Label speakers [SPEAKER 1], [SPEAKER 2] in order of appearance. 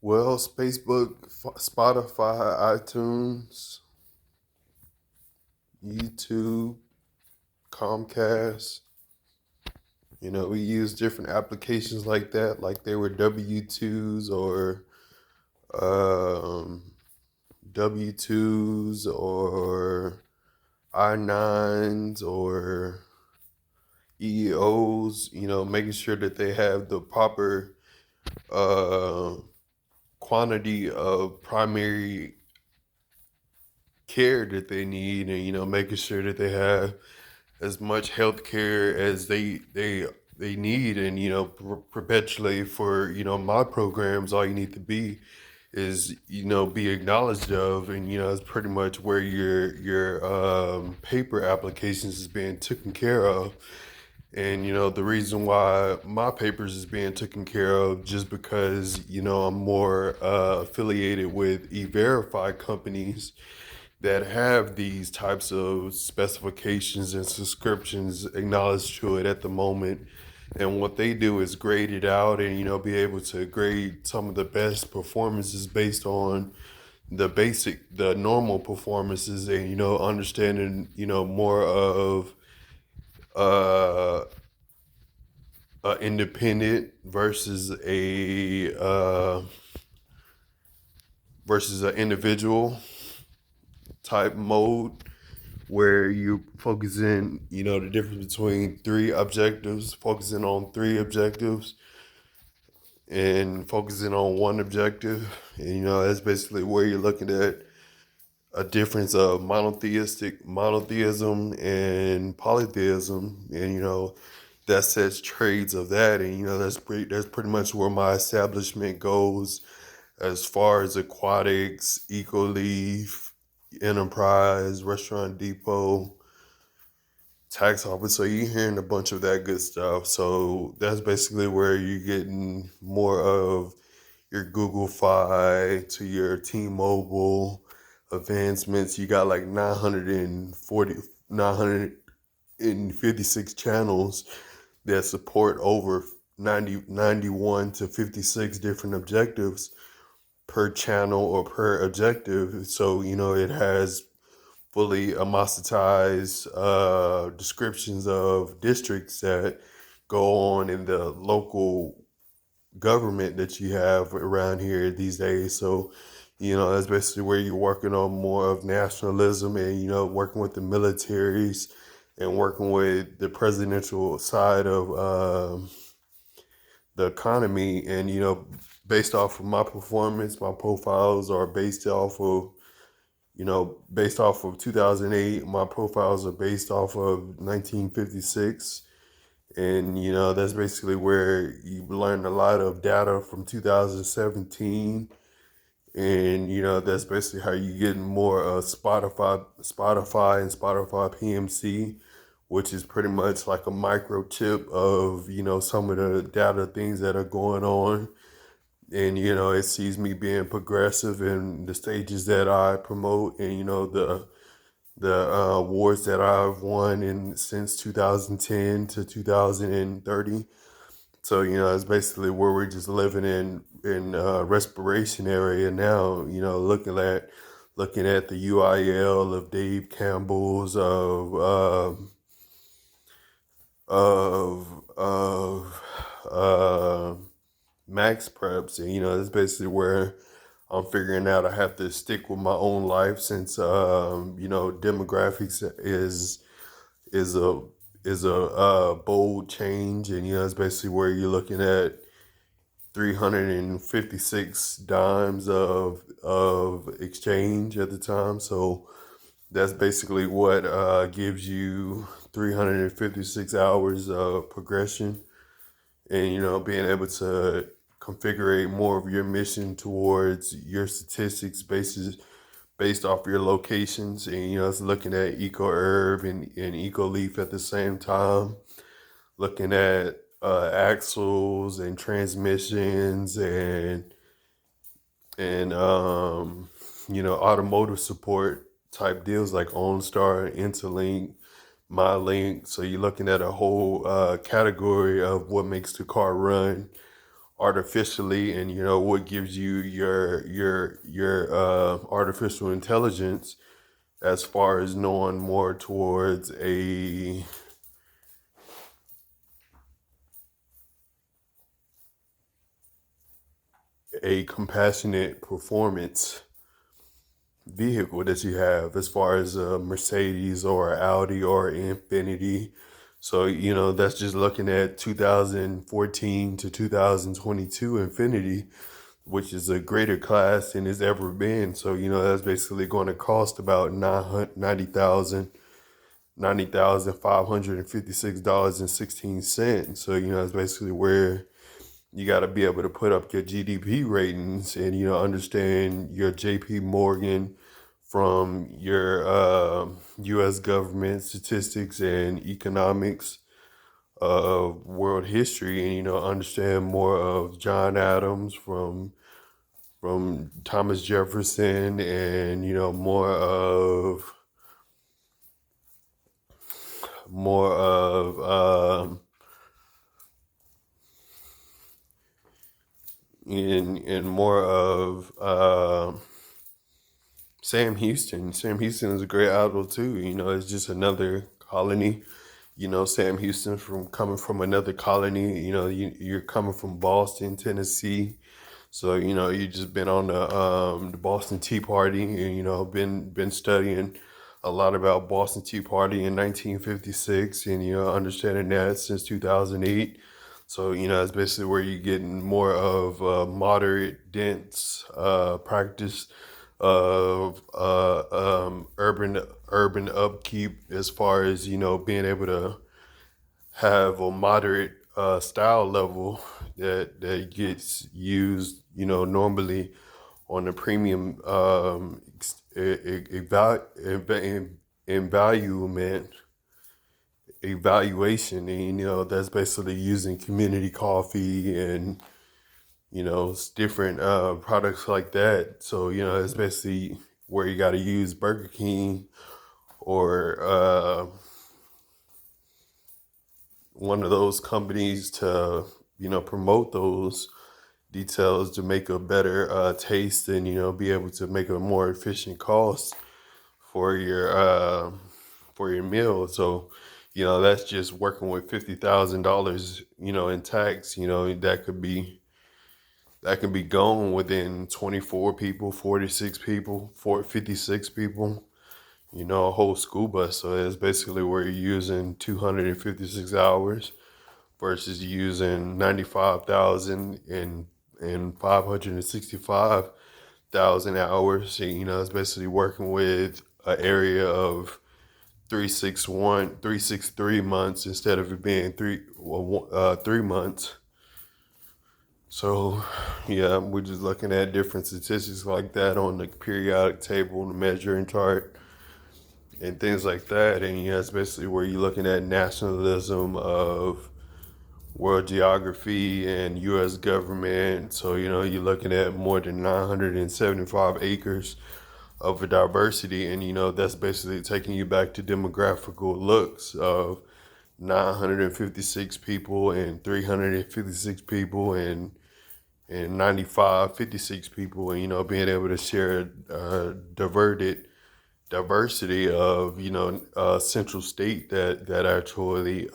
[SPEAKER 1] Well, Facebook, Spotify, iTunes, YouTube, Comcast. We use different applications like that, like they were W-2s or um, W-2s or I-9s or EEOs, making sure that they have the proper uh, quantity of primary care that they need, and making sure that they have as much health care as they need. And perpetually for my programs, all you need to be is be acknowledged of, and it's pretty much where your paper applications is being taken care of. And the reason why my papers is being taken care of, just because I'm more affiliated with e-verify companies that have these types of specifications and subscriptions acknowledged to it at the moment. And what they do is grade it out, and be able to grade some of the best performances based on the normal performances, and understanding more of uh independent versus an individual type mode, where you focus in, the difference between three objectives, focusing on three objectives and focusing on one objective. And, that's basically where you're looking at a difference of monotheism and polytheism. And, that sets trades of that. And, that's pretty much where my establishment goes as far as aquatics, Ecoleaf, Enterprise, Restaurant Depot, tax office. So you're hearing a bunch of that good stuff. So that's basically where you're getting more of your Google Fi to your T-Mobile advancements. You got like 956 channels that support over 91 to 56 different objectives per channel or per objective. So, it has fully amortized descriptions of districts that go on in the local government that you have around here these days. So, that's basically where you're working on more of nationalism, and, working with the militaries and working with the presidential side of the economy. And, based off of my performance, my profiles are based off of 2008. My profiles are based off of 1956. And, that's basically where you learn a lot of data from 2017. And, that's basically how you get more Spotify and Spotify PMC, which is pretty much like a microchip of, some of the data things that are going on. And it sees me being progressive in the stages that I promote, and the awards that I've won in since 2010 to 2030. So it's basically where we're just living in respiration area now. Looking at the UIL of Dave Campbell's, of Max Preps. And that's basically where I'm figuring out I have to stick with my own life, since demographics is a bold change. And it's basically where you're looking at 356 dimes of exchange at the time. So that's basically what gives you 356 hours of progression, and being able to configure more of your mission towards your statistics based off your locations. And it's looking at EcoHerb and Ecoleaf at the same time, looking at axles and transmissions, and automotive support type deals like OnStar, Interlink, MyLink. So you're looking at a whole category of what makes the car run artificially, and what gives you your artificial intelligence, as far as knowing more towards a compassionate performance vehicle that you have, as far as a Mercedes or Audi or Infinity. So, that's just looking at 2014 to 2022 Infinity, which is a greater class than it's ever been. So, that's basically going to cost about $90,556.16. So, that's basically where you got to be able to put up your GDP ratings and, understand your JP Morgan from your U.S. government statistics and economics of world history, and, understand more of John Adams from Thomas Jefferson, and, more of in more of Sam Houston. Sam Houston is a great idol too. It's just another colony. Sam Houston from coming from another colony. You're coming from Boston, Tennessee. So, you just been on the Boston Tea Party, and, been studying a lot about Boston Tea Party in 1956, and, understanding that since 2008. So, it's basically where you're getting more of moderate, dense practice of urban upkeep, as far as, being able to have a moderate style level that gets used, normally on the premium evaluation, and, that's basically using community coffee and, different products like that. So, it's basically where you got to use Burger King or one of those companies to, promote those details to make a better taste, and, be able to make a more efficient cost for your meal. So, that's just working with $50,000, in tax. That could be gone within 24 people, 46 people, 56 people. A whole school bus. So it's basically where you're using 256 hours versus using 95,000 and 565,000 hours. So, it's basically working with an area of 363 months instead of it being 3 months. So, yeah, we're just looking at different statistics like that on the periodic table, the measuring chart, and things like that. And, it's basically where you're looking at nationalism of world geography and U.S. government. So, you're looking at more than 975 acres of a diversity. And, that's basically taking you back to demographical looks of 956 people and 356 people and 95, 56 people, and, being able to share diversity of, central state that actually